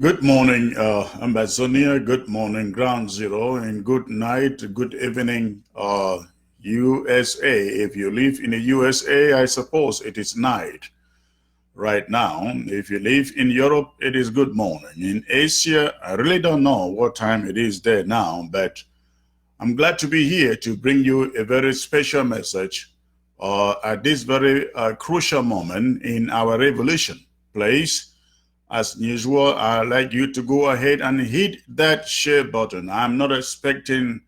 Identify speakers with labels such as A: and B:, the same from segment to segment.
A: Good morning, Ambazonia. Good morning, Ground Zero, and good night, good evening, USA. If you live in the USA, I suppose it is night right now. If you live in Europe, it is good morning. In Asia, I really don't know what time it is there now, but I'm glad to be here to bring you a very special message at this very crucial moment in our revolution. Please, as usual, I'd like you to go ahead and hit that share button. I'm not expecting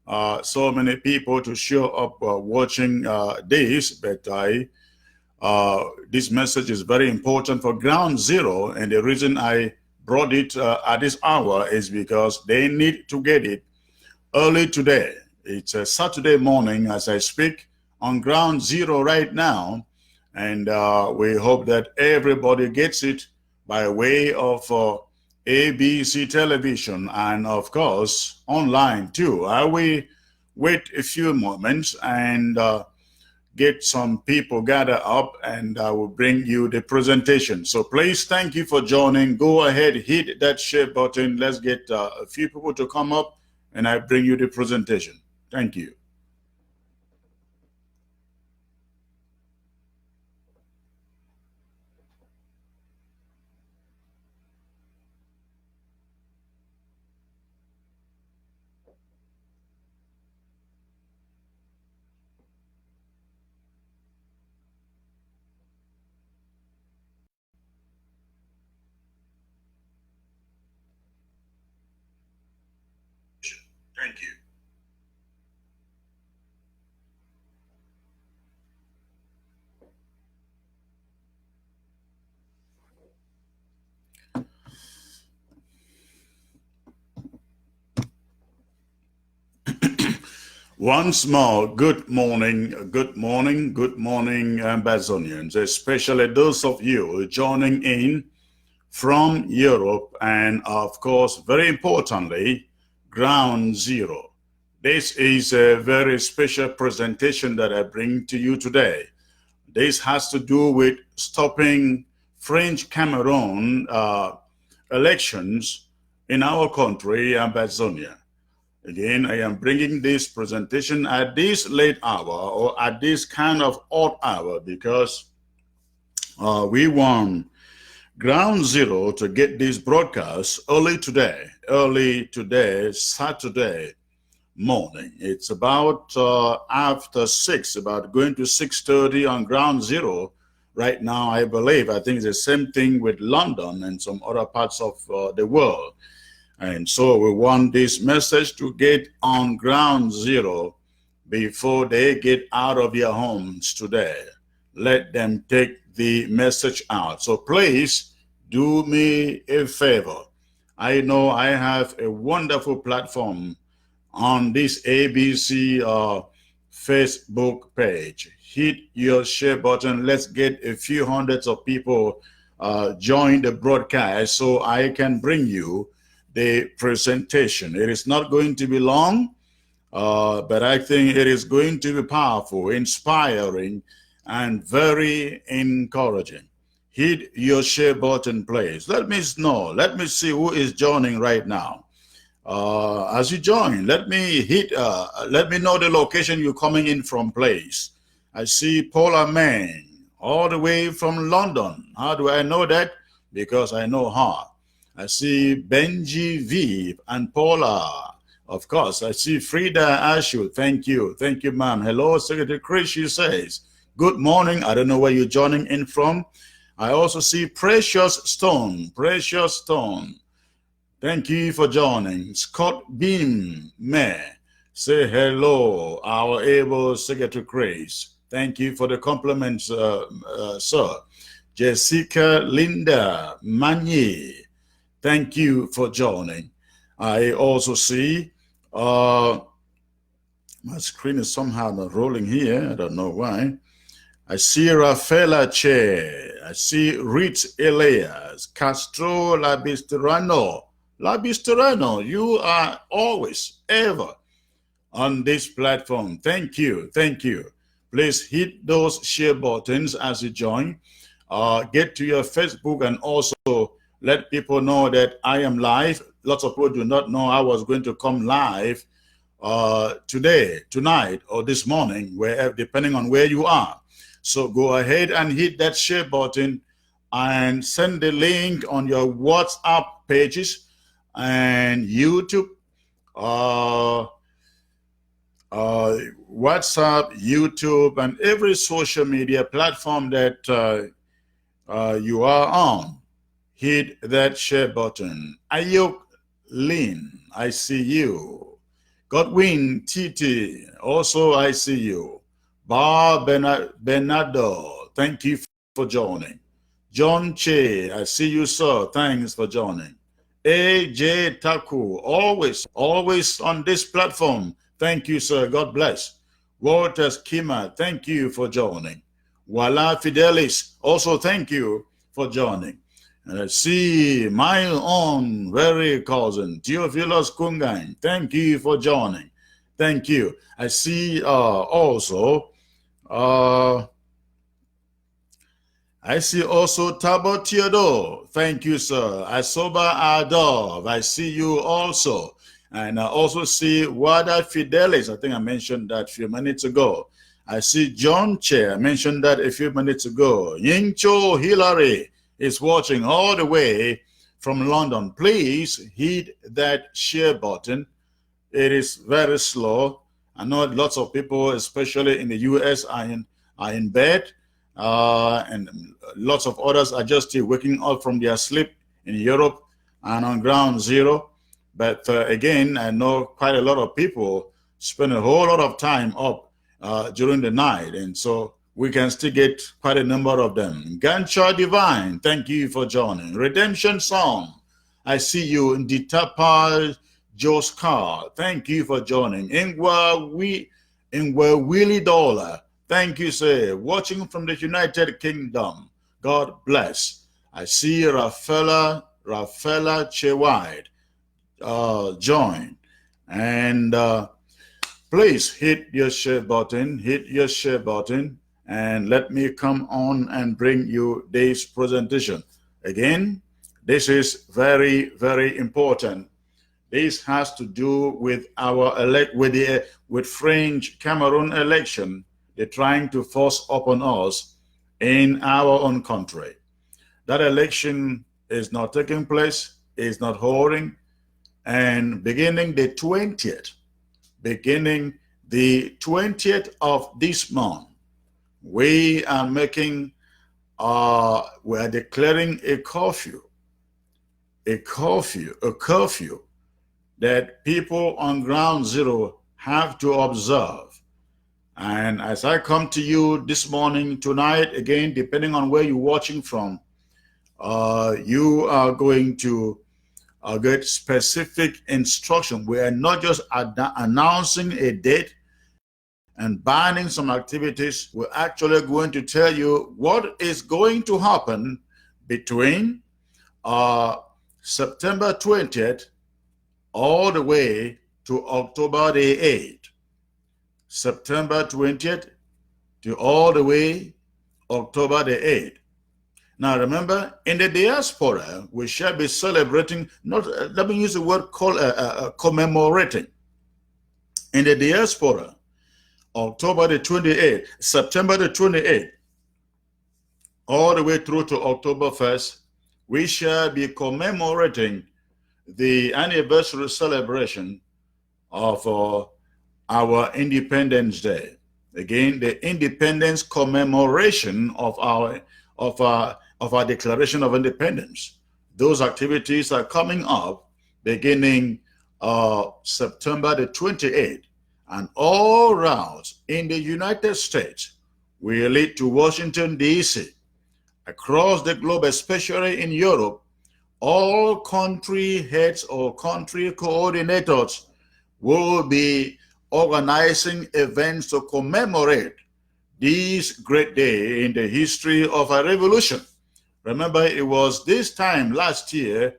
A: so many people to show up watching this, but this message is very important for Ground Zero, and the reason I brought it at this hour is because they need to get it early today. It's a Saturday morning as I speak on Ground Zero right now, and we hope that everybody gets it by way of ABC television and, of course, online too. I will wait a few moments and get some people gathered up, and I will bring you the presentation. So please, thank you for joining. Go ahead, hit that share button. Let's get a few people to come up, and I bring you the presentation. Thank you. Thank you. Once more, good morning, Ambazonians, especially those of you joining in from Europe, and of course, very importantly, Ground Zero. This is a very special presentation that I bring to you today. This has to do with stopping French Cameroon elections in our country, Ambazonia. Again, I am bringing this presentation at this late hour or at this kind of odd hour because we want Ground Zero to get this broadcast early today, Saturday morning. It's about after 6, about going to 6:30 on Ground Zero right now, I believe. I think it's the same thing with London and some other parts of the world. And so we want this message to get on Ground Zero before they get out of their homes today. Let them take the message out. So please do me a favor. I know I have a wonderful platform on this ABC Facebook page. Hit your share button. Let's get a few hundreds of people join the broadcast so I can bring you the presentation. It is not going to be long, but I think it is going to be powerful, inspiring, and very encouraging. Hit your share button, please. Let me know. Let me see who is joining right now. As you join, let me know the location you're coming in from, please. I see Paula Main, all the way from London. How do I know that? Because I know her. I see Benji V and Paula. Of course, I see Frida Ashu. Thank you. Thank you, ma'am. Hello, Secretary Chris, she says. Good morning. I don't know where you're joining in from. I also see Precious Stone. Precious Stone. Thank you for joining. Scott Beam, May. Say hello, our able Secretary Chris. Thank you for the compliments, sir. Jessica Linda Manier. Thank you for joining. I also see, my screen is somehow not rolling here. I don't know why. I see Rafaela Che. I see Rich Elias. Castro Labisterano. Labisterano, you are always, ever on this platform. Thank you. Thank you. Please hit those share buttons as you join. Get to your Facebook and also let people know that I am live. Lots of people do not know I was going to come live today, tonight, or this morning, wherever, depending on where you are. So go ahead and hit that share button and send the link on your WhatsApp pages and YouTube, WhatsApp, YouTube, and every social media platform that you are on. Hit that share button. Ayok Lin, I see you. Godwin Titi, also I see you. Bar Bernardo, thank you for joining. John Che, I see you, sir. Thanks for joining. AJ Taku, always on this platform. Thank you, sir. God bless. Walter Kima, thank you for joining. Wala Fidelis, also thank you for joining. And I see my own very cousin, Theophilus Kungan. Thank you for joining. Thank you. I see also Tabo Theodore. Thank you, sir. Asoba Adov. I see you also. And I also see Wada Fidelis. I think I mentioned that a few minutes ago. I see John Che. I mentioned that a few minutes ago. Yingcho Hillary is watching all the way from London. Please hit that share button. It is very slow. I know lots of people, especially in the US, are in bed, and lots of others are just still waking up from their sleep in Europe and on ground zero. But again, I know quite a lot of people spend a whole lot of time up during the night, and so we can still get quite a number of them. Gancha Divine, thank you for joining. Redemption Song, I see you. In Ditapa Joskar, thank you for joining. Ingwa Willie Dollar, thank you, sir. Watching from the United Kingdom, God bless. I see Rafaela Chewide join. And please hit your share button, and let me come on and bring you this presentation. Again, this is very, very important. This has to do with our with French Cameroon election. They're trying to force upon us in our own country. That election is not taking place, is not holding, and beginning the 20th of this month, we are declaring a curfew that people on ground zero have to observe. And as I come to you this morning, tonight, again, depending on where you're watching from, you are going to get specific instruction. We are not just announcing a date and banning some activities. We're actually going to tell you what is going to happen between September 20th all the way to October the 8th. September 20th to all the way October the 8th. Now remember, in the diaspora, we shall be celebrating, let me use the word commemorating. In the diaspora, October the 28th, September the 28th, all the way through to October 1st, we shall be commemorating the anniversary celebration of our Independence Day. Again, the independence commemoration of our Declaration of Independence. Those activities are coming up beginning September the 28th, and all routes in the United States will lead to Washington, D.C. Across the globe, especially in Europe, all country heads or country coordinators will be organizing events to commemorate this great day in the history of our revolution. Remember, it was this time last year,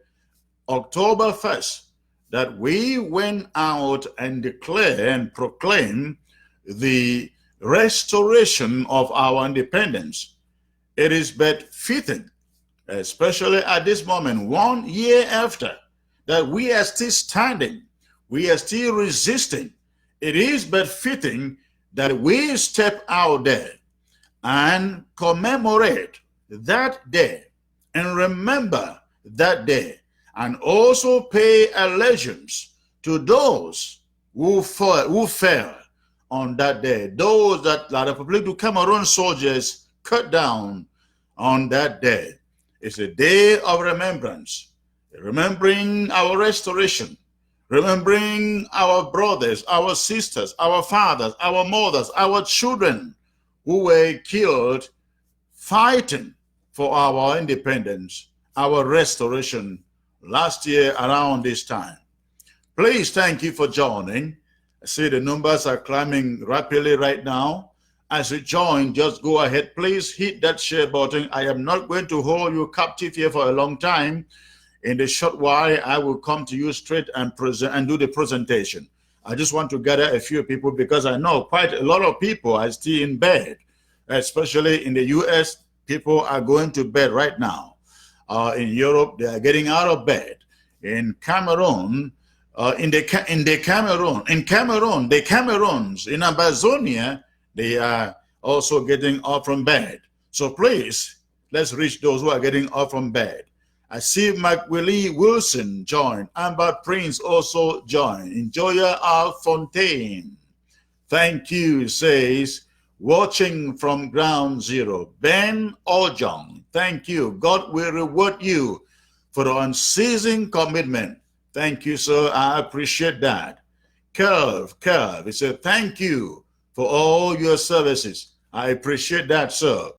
A: October 1st, that we went out and declared and proclaimed the restoration of our independence. It is but fitting especially at this moment, 1 year after, that we are still standing, we are still resisting. It is but fitting that we step out there and commemorate that day and remember that day, and also pay allegiance to those who fell on that day, those that the Republic of Cameroon soldiers cut down on that day. It's a day of remembrance, remembering our restoration, remembering our brothers, our sisters, our fathers, our mothers, our children who were killed fighting for our independence, our restoration last year around this time. Please, thank you for joining. I see the numbers are climbing rapidly right now. As you join, just go ahead. Please hit that share button. I am not going to hold you captive here for a long time. In the short while, I will come to you straight and present and do the presentation. I just want to gather a few people because I know quite a lot of people are still in bed, especially in the US. People are going to bed right now. In Europe, they are getting out of bed. In Cameroon, the Cameroons in Ambazonia, they are also getting up from bed. So please, let's reach those who are getting up from bed. I see McWillie Wilson join. Amber Prince also join. Enjoyer R. Fontaine. Thank you, says, watching from ground zero. Ben Ojong, thank you. God will reward you for the unceasing commitment. Thank you, sir. I appreciate that. Curve, he said, thank you for all your services. I appreciate that, sir.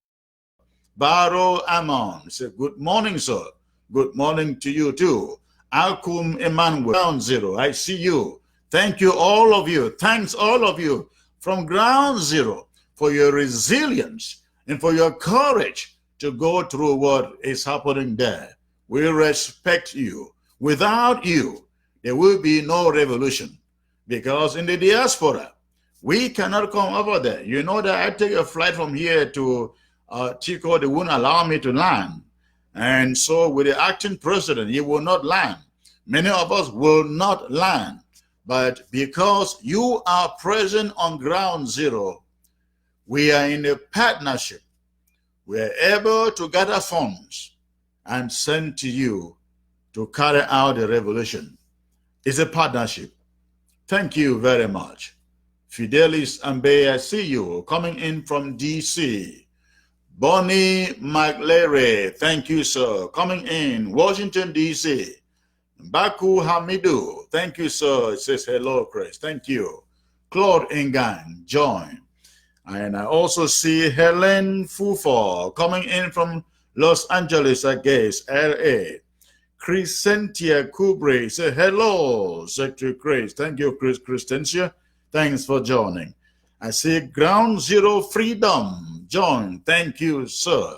A: Barrow Amon said, good morning, sir. Good morning to you too. Alcum Emmanuel, ground zero, I see you. Thank you, all of you. Thanks, all of you from ground zero for your resilience and for your courage to go through what is happening there. We respect you. Without you, there will be no revolution, because in the diaspora, we cannot come over there. You know that I take a flight from here to Chico, they won't allow me to land. And so with the acting president, he will not land. Many of us will not land. But because you are present on ground zero, we are in a partnership. We are able to gather funds and send to you to carry out the revolution. It's a partnership. Thank you very much. Fidelis Ambe, I see you coming in from DC. Bonnie McLary, thank you, sir. Coming in, Washington, D.C. Baku Hamidu, thank you, sir. It says, hello, Chris. Thank you. Claude Engan, join. And I also see Helen Fufo coming in from Los Angeles, I guess, L.A. Crescentia Kubre, say hello, Secretary Chris. Thank you, Crescentia. Thanks for joining. I see Ground Zero Freedom, join. Thank you, sir.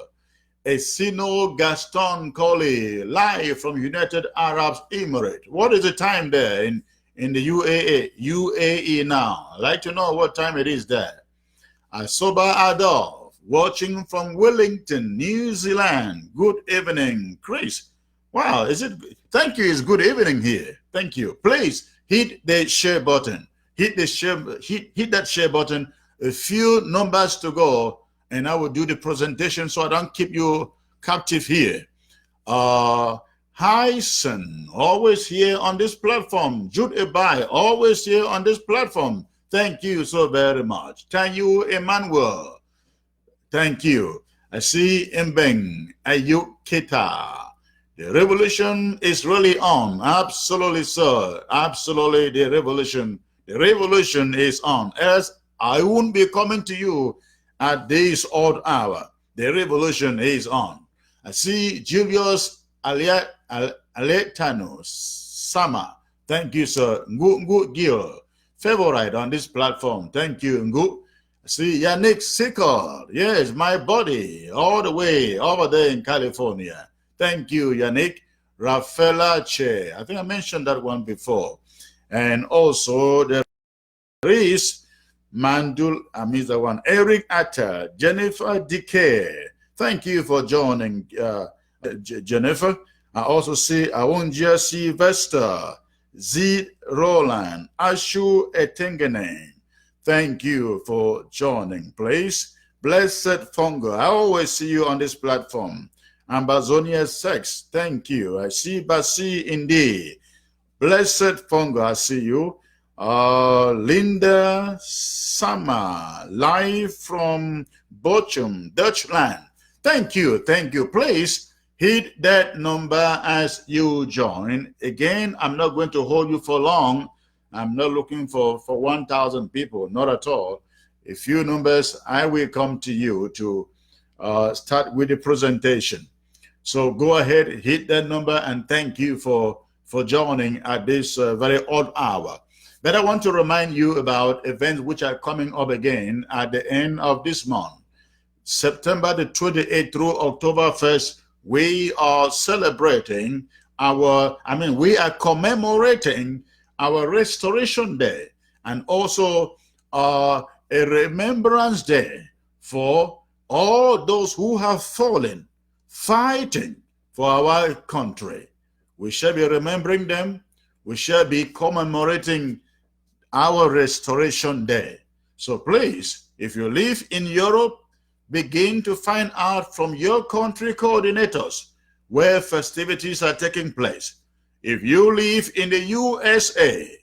A: Esino Gaston Colley, live from United Arab Emirates. What is the time there in the UAE now? I'd like to know what time it is there. Asoba Adolf, watching from Wellington, New Zealand. Good evening, Chris. Wow, is it? Thank you. It's good evening here. Thank you. Please hit the share button. Hit the share. Hit that share button. A few numbers to go, and I will do the presentation so I don't keep you captive here. Hi, son. Always here on this platform. Jude Ebai, always here on this platform. Thank you so very much. Thank you, Emmanuel. Thank you. I see Mbeng Ayuk Keta. The revolution is really on. Absolutely, sir. Absolutely, the revolution is on. Else, I won't be coming to you at this odd hour. The revolution is on. I see Julius Aletano Sama. Thank you, sir. Ngu Gil, favorite on this platform. Thank you, Ngu. I see Yannick Sikor. Yes, my buddy, all the way over there in California. Thank you, Yannick. Rafaela Che. I think I mentioned that one before. And also there is Mandul, I missed that one. Eric Atta, Jennifer Decay. Thank you for joining. Jennifer. I also see Awunja Sylvester, Z Roland, Ashu Etengene. Thank you for joining, please. Blessed Fungo, I always see you on this platform. Ambazonia Sex, thank you. I see Basi Indeed. Blessed Fungo, I see you. Linda Sama, live from Bochum, Dutchland. Thank you, thank you. Please hit that number as you join. Again, I'm not going to hold you for long. I'm not looking for 1,000 people, not at all. A few numbers, I will come to you to start with the presentation. So go ahead, hit that number, and thank you for joining at this very odd hour. But I want to remind you about events which are coming up again at the end of this month. September the 28th through October 1st, we are celebrating we are commemorating our Restoration Day, and also a Remembrance Day for all those who have fallen fighting for our country. We shall be remembering them. We shall be commemorating our Restoration Day. So please, if you live in Europe, begin to find out from your country coordinators where festivities are taking place. If you live in the USA,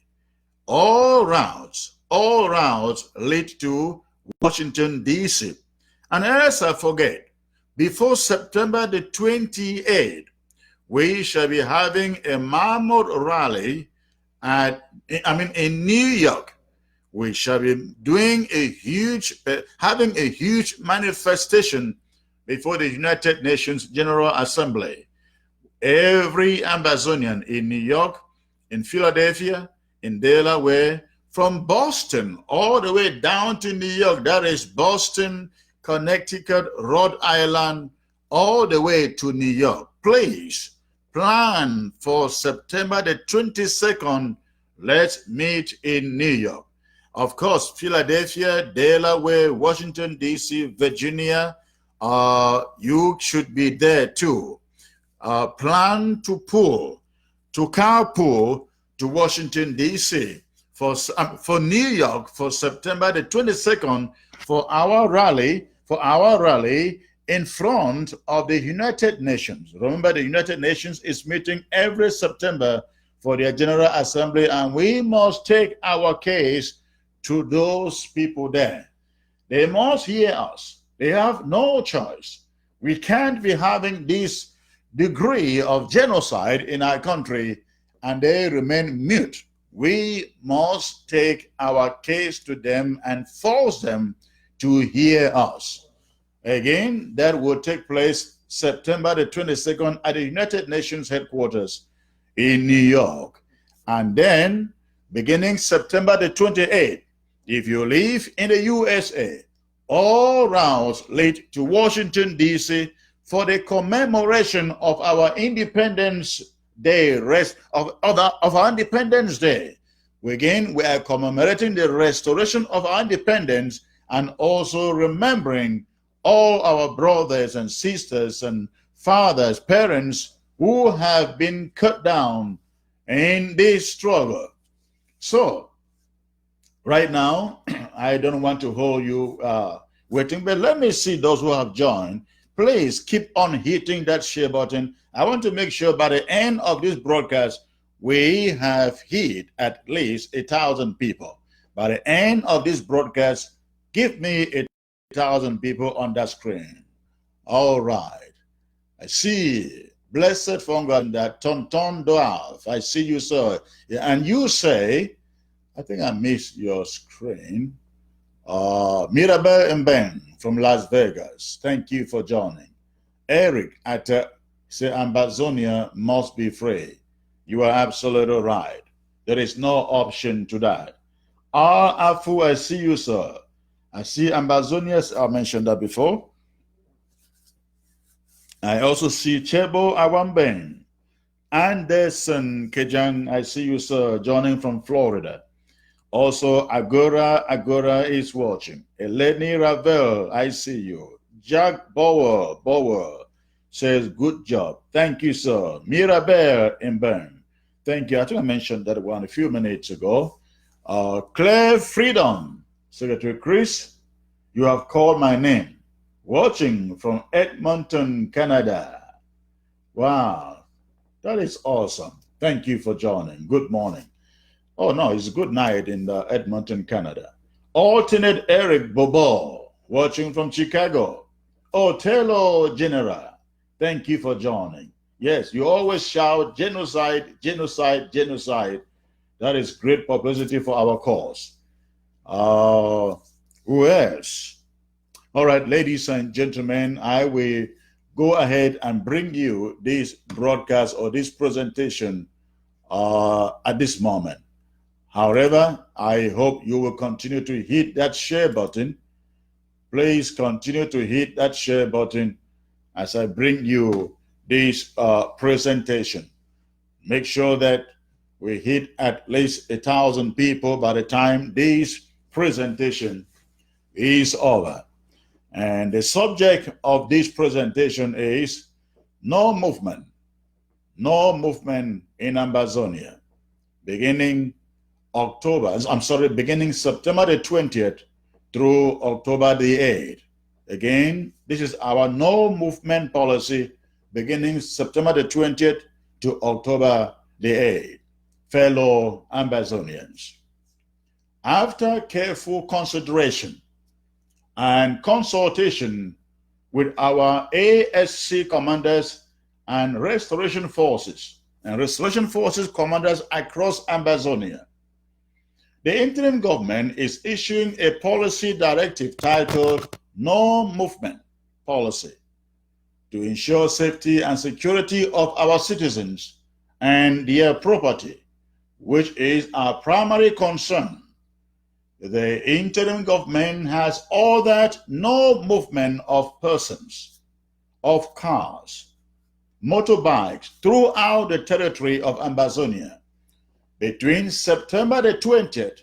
A: all routes lead to Washington, D.C. And else I forget, before September the 28th, we shall be having a mammoth rally in New York. We shall be doing having a huge manifestation before the United Nations General Assembly. Every Ambazonian in New York, in Philadelphia, in Delaware, from Boston all the way down to New York, that is Boston, Connecticut, Rhode Island, all the way to New York. Please plan for September the 22nd. Let's meet in New York. Of course, Philadelphia, Delaware, Washington, D.C., Virginia, you should be there too. Plan to carpool to Washington, D.C. for New York for September the 22nd for our rally in front of the United Nations. Remember, the United Nations is meeting every September for their General Assembly, and we must take our case to those people there. They must hear us. They have no choice. We can't be having this degree of genocide in our country and they remain mute. We must take our case to them and force them to hear us. Again, that will take place September the 22nd at the United Nations headquarters in New York. And then, beginning September the 28th, if you live in the USA, all routes lead to Washington, D.C. for the commemoration of our Independence Day, of our Independence Day. Again, we are commemorating the restoration of our independence and also remembering all our brothers and sisters and fathers, parents who have been cut down in this struggle. So, right now, I don't want to hold you waiting, but let me see those who have joined. Please keep on hitting that share button. I want to make sure by the end of this broadcast, we have hit at least 1,000 people. By the end of this broadcast, give me 1,000 people on that screen. All right. I see. Blessed Fungal, that Tonton Doalf. I see you, sir. Yeah, and you say, I think I missed your screen. Mirabel Mben from Las Vegas. Thank you for joining. Eric at say Ambazonia must be free. You are absolutely right. There is no option to that. Afu, I see you, sir. I see Ambazonia. I mentioned that before. I also see Chebo Awamben. Anderson Kejang, I see you, sir, joining from Florida. Also, Agora is watching. Eleni Ravel, I see you. Jack Bower, says, good job. Thank you, sir. Mirabel in Bern. Thank you. I think I mentioned that one a few minutes ago. Claire Freedom, Secretary Chris, you have called my name. Watching from Edmonton, Canada. Wow, that is awesome. Thank you for joining. Good morning. Oh, no, it's good night in Edmonton, Canada. Alternate Eric Bobo, watching from Chicago. Otello General, thank you for joining. Yes, you always shout genocide, genocide, genocide. That is great publicity for our cause. Who else? All right, ladies and gentlemen, I will go ahead and bring you this broadcast or this presentation at this moment. However, I hope you will continue to hit that share button. Please continue to hit that share button as I bring you this presentation. Make sure that we hit at least 1,000 people by the time this presentation is over. And the subject of this presentation is no movement in Ambazonia, beginning September the 20th through October the 8th. Again, this is our no movement policy beginning September the 20th to October the 8th. Fellow Ambazonians, after careful consideration and consultation with our ASC commanders and restoration forces commanders across Ambazonia, the interim government is issuing a policy directive titled No Movement Policy to ensure safety and security of our citizens and their property, which is our primary concern. The interim government has ordered no movement of persons, of cars, motorbikes throughout the territory of Ambazonia between September the 20th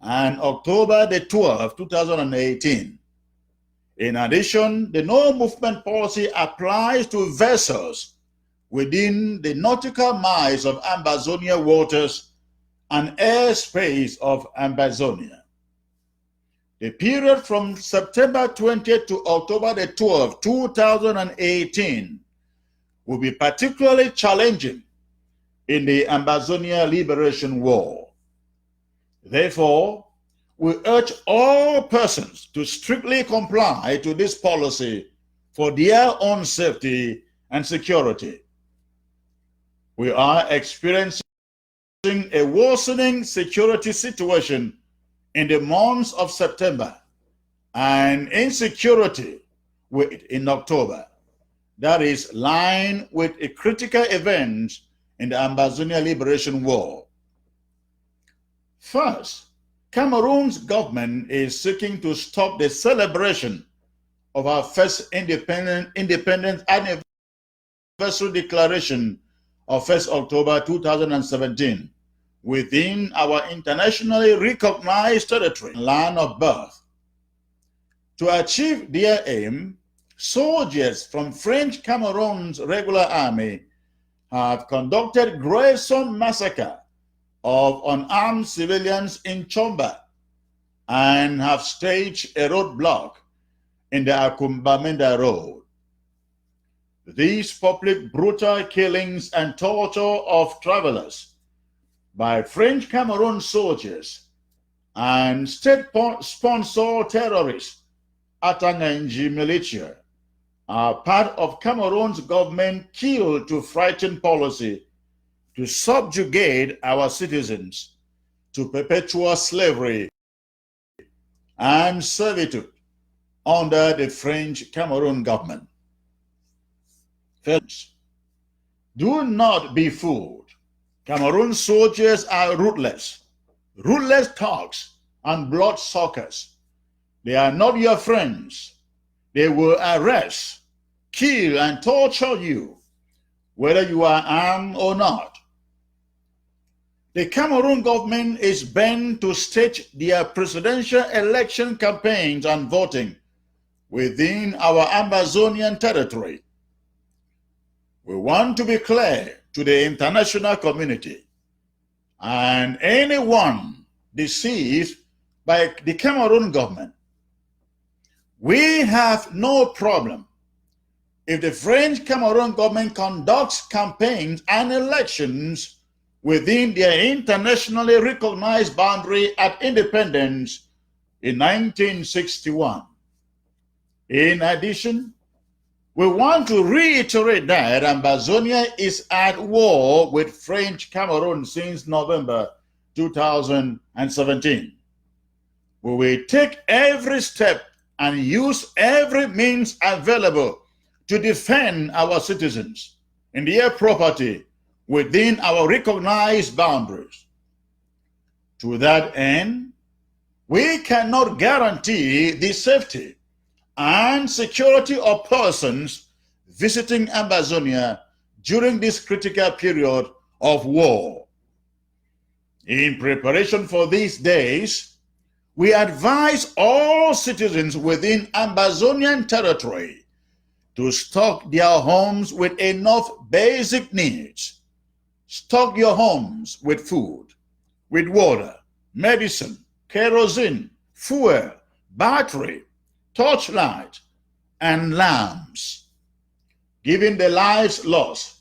A: and October the 12th, 2018. In addition, the no movement policy applies to vessels within the nautical miles of Ambazonia waters and airspace of Ambazonia. The period from September 20th to October the 12th, 2018 will be particularly challenging in the Ambazonia Liberation War. Therefore, we urge all persons to strictly comply to this policy for their own safety and security. We are experiencing a worsening security situation in the months of September and insecurity in October. That is line with a critical event in the Ambazonia Liberation War. First, Cameroon's government is seeking to stop the celebration of our first independence anniversary declaration of 1st October 2017 within our internationally recognized territory, land of birth. To achieve their aim, soldiers from French Cameroon's regular army have conducted gruesome massacre of unarmed civilians in Chomba and have staged a roadblock in the Akumbamenda Road. These public brutal killings and torture of travelers by French Cameroon soldiers and state-sponsored terrorists, Atanganji militia, are part of Cameroon's government kill to frighten policy to subjugate our citizens to perpetual slavery and servitude under the French Cameroon government. Friends, do not be fooled. Cameroon soldiers are ruthless thugs and bloodsuckers. They are not your friends. They will arrest, kill, and torture you, whether you are armed or not. The Cameroon government is bent to stage their presidential election campaigns and voting within our Ambazonian territory. We want to be clear to the international community and anyone deceived by the Cameroon government. We have no problem if the French Cameroon government conducts campaigns and elections within their internationally recognized boundary at independence in 1961. In addition, we want to reiterate that Ambazonia is at war with French Cameroon since November 2017. We will take every step and use every means available to defend our citizens and their property within our recognized boundaries. To that end, we cannot guarantee the safety and security of persons visiting Ambazonia during this critical period of war. In preparation for these days, we advise all citizens within Ambazonian territory to stock their homes with enough basic needs. Stock your homes with food, with water, medicine, kerosene, fuel, battery, torchlight, and lamps. Given the lives lost,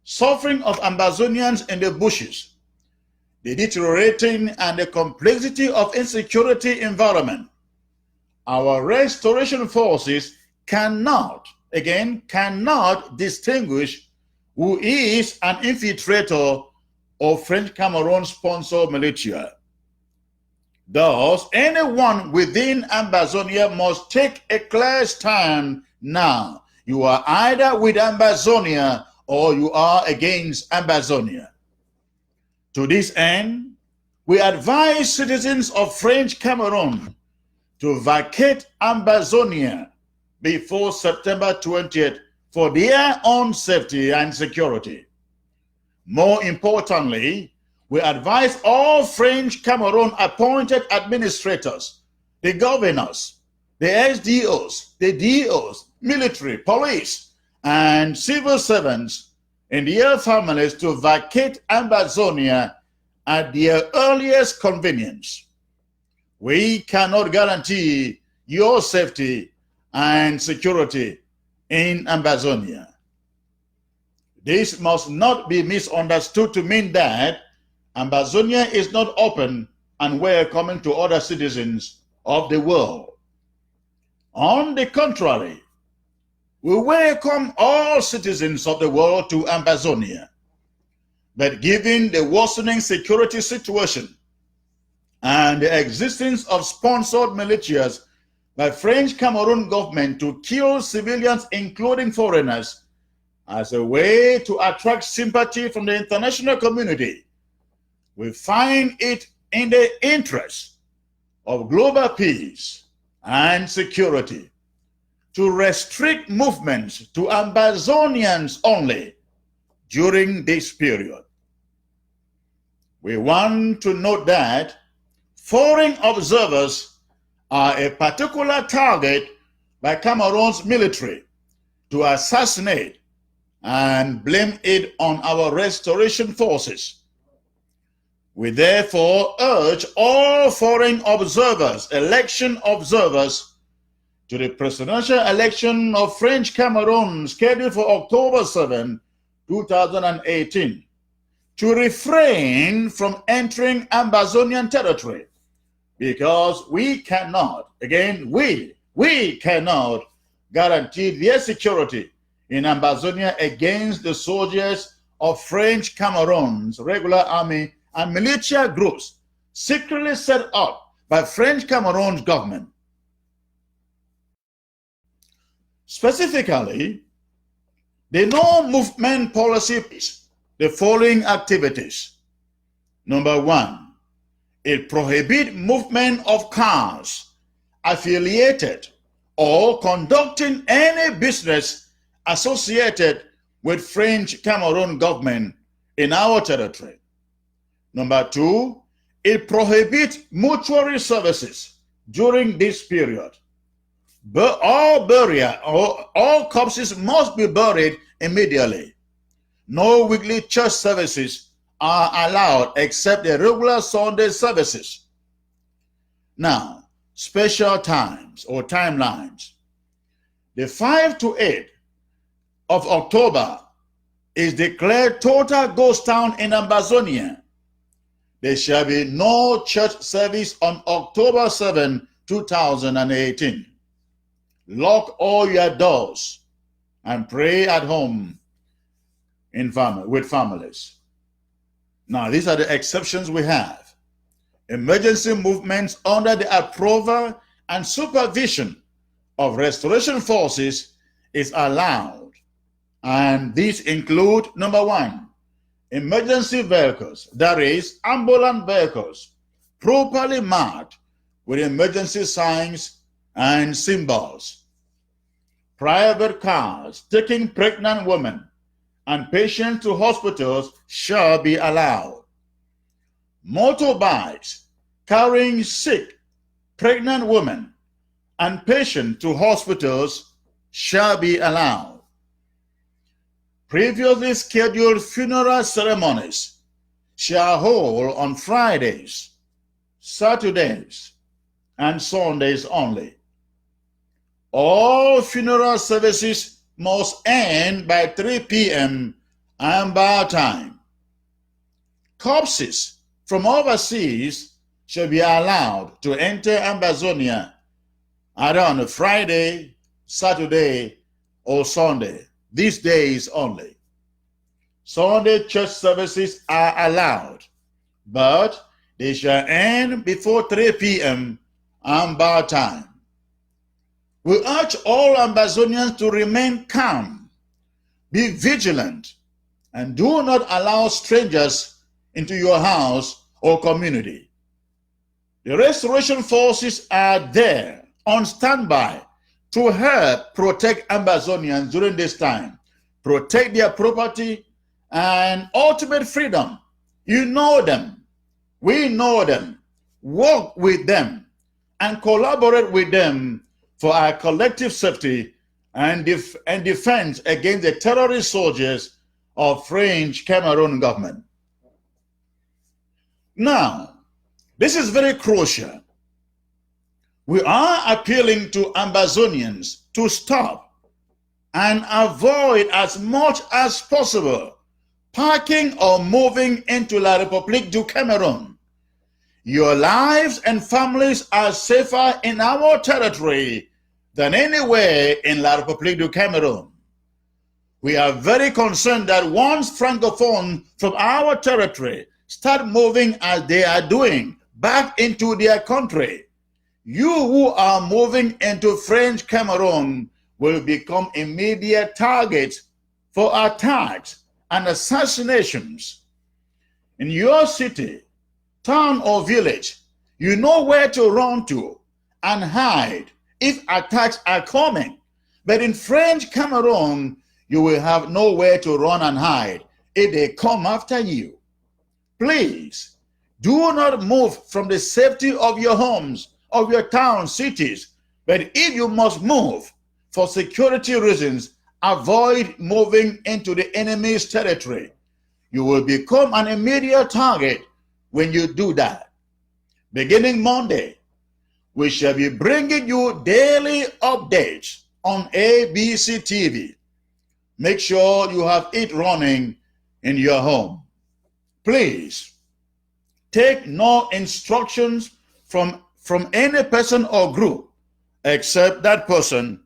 A: suffering of Ambazonians in the bushes, the deteriorating and the complexity of insecurity environment, our restoration forces cannot distinguish who is an infiltrator of French Cameroon-sponsored militia. Thus, anyone within Ambazonia must take a clear stand now. You are either with Ambazonia or you are against Ambazonia. To this end, we advise citizens of French Cameroon to vacate Ambazonia before September 20th for their own safety and security. More importantly, we advise all French Cameroon appointed administrators, the governors, the SDOs, the DOs, military, police, and civil servants and their families to vacate Ambazonia at their earliest convenience. We cannot guarantee your safety and security in Ambazonia. This must not be misunderstood to mean that Ambazonia is not open and welcoming to other citizens of the world. On the contrary, we welcome all citizens of the world to Ambazonia. But given the worsening security situation and the existence of sponsored militias by French Cameroon government to kill civilians, including foreigners, as a way to attract sympathy from the international community, we find it in the interest of global peace and security to restrict movements to Ambazonians only during this period. We want to note that foreign observers are a particular target by Cameroon's military to assassinate and blame it on our restoration forces. We therefore urge all foreign observers, election observers, to the presidential election of French Cameroon scheduled for October 7, 2018, to refrain from entering Ambazonian territory, because we cannot, again, we cannot guarantee their security in Ambazonia against the soldiers of French Cameroon's regular army and militia groups secretly set up by French Cameroon's government. Specifically, the no-movement policy is the following activities. Number one, it prohibits movement of cars affiliated or conducting any business associated with French Cameroon government in our territory. Number two, it prohibits mortuary services during this period. But all corpses must be buried immediately. No weekly church services are allowed except the regular Sunday services. Now, special times or timelines. The 5 to 8 of October is declared total ghost town in Ambazonia. There shall be no church service on October 7, 2018. Lock all your doors and pray at home with families. Now, these are the exceptions we have. Emergency movements under the approval and supervision of restoration forces is allowed. And these include, number one, emergency vehicles, that is, ambulance vehicles, properly marked with emergency signs and symbols. Private cars taking pregnant women and patients to hospitals shall be allowed. Motorbikes carrying sick, pregnant women and patients to hospitals shall be allowed. Previously scheduled funeral ceremonies shall hold on Fridays, Saturdays, and Sundays only. All funeral services must end by 3 p.m. Amber time. Corpses from overseas shall be allowed to enter Ambazonia either on a Friday, Saturday, or Sunday. These days only. Sunday church services are allowed, but they shall end before 3 p.m. Amber time. We urge all Ambazonians to remain calm, be vigilant, and do not allow strangers into your house or community. The restoration forces are there on standby to help protect Ambazonians during this time, protect their property and ultimate freedom. You know them, we know them, work with them, and collaborate with them for our collective safety and defense against the terrorist soldiers of French Cameroon government. Now, this is very crucial. We are appealing to Ambazonians to stop and avoid as much as possible parking or moving into La République du Cameroun. Your lives and families are safer in our territory than anywhere in La République du Cameroun. We are very concerned that once Francophones from our territory start moving as they are doing back into their country, you who are moving into French Cameroon will become immediate targets for attacks and assassinations. In your city, town, or village, you know where to run to and hide if attacks are coming. But in French Cameroon, you will have nowhere to run and hide if they come after you. Please, do not move from the safety of your homes, of your towns, cities. But if you must move for security reasons, avoid moving into the enemy's territory. You will become an immediate target when you do that. Beginning Monday, we shall be bringing you daily updates on ABC TV. Make sure you have it running in your home. Please, take no instructions from any person or group except that person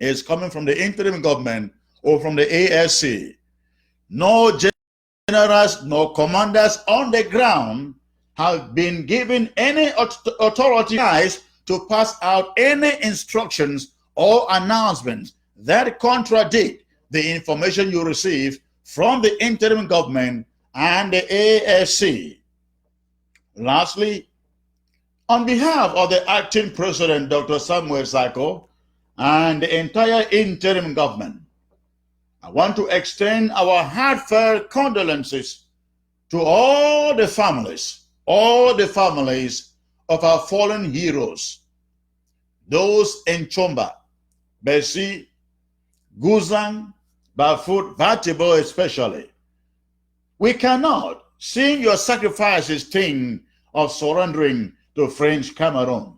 A: is coming from the interim government or from the ASC. No generals, no commanders on the ground have been given any authority to pass out any instructions or announcements that contradict the information you receive from the interim government and the ASC. Lastly, on behalf of the acting president, Dr. Samuel Sako, and the entire interim government, I want to extend our heartfelt condolences to all the families of our fallen heroes, those in Chomba, Bessi, Guzang, Barefoot, Vatibo especially. We cannot, seeing your sacrifices, think of surrendering to French Cameroon.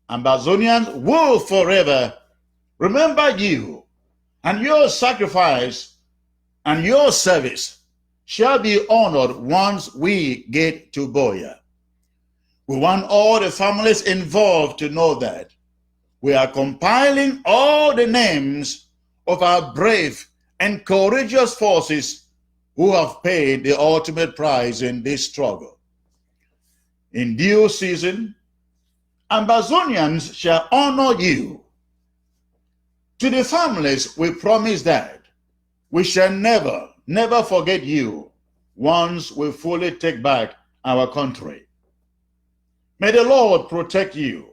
A: Ambazonians will forever remember you, and your sacrifice and your service shall be honored once we get to Boya. We want all the families involved to know that we are compiling all the names of our brave and courageous forces who have paid the ultimate price in this struggle. In due season, Ambazonians shall honor you. To the families, we promise that we shall never, never forget you once we fully take back our country. May the Lord protect you.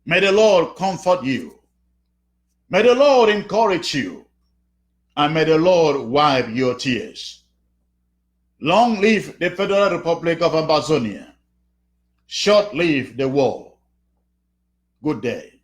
A: May the Lord comfort you. May the Lord encourage you. And may the Lord wipe your tears. Long live the Federal Republic of Ambazonia. Short live the war. Good day.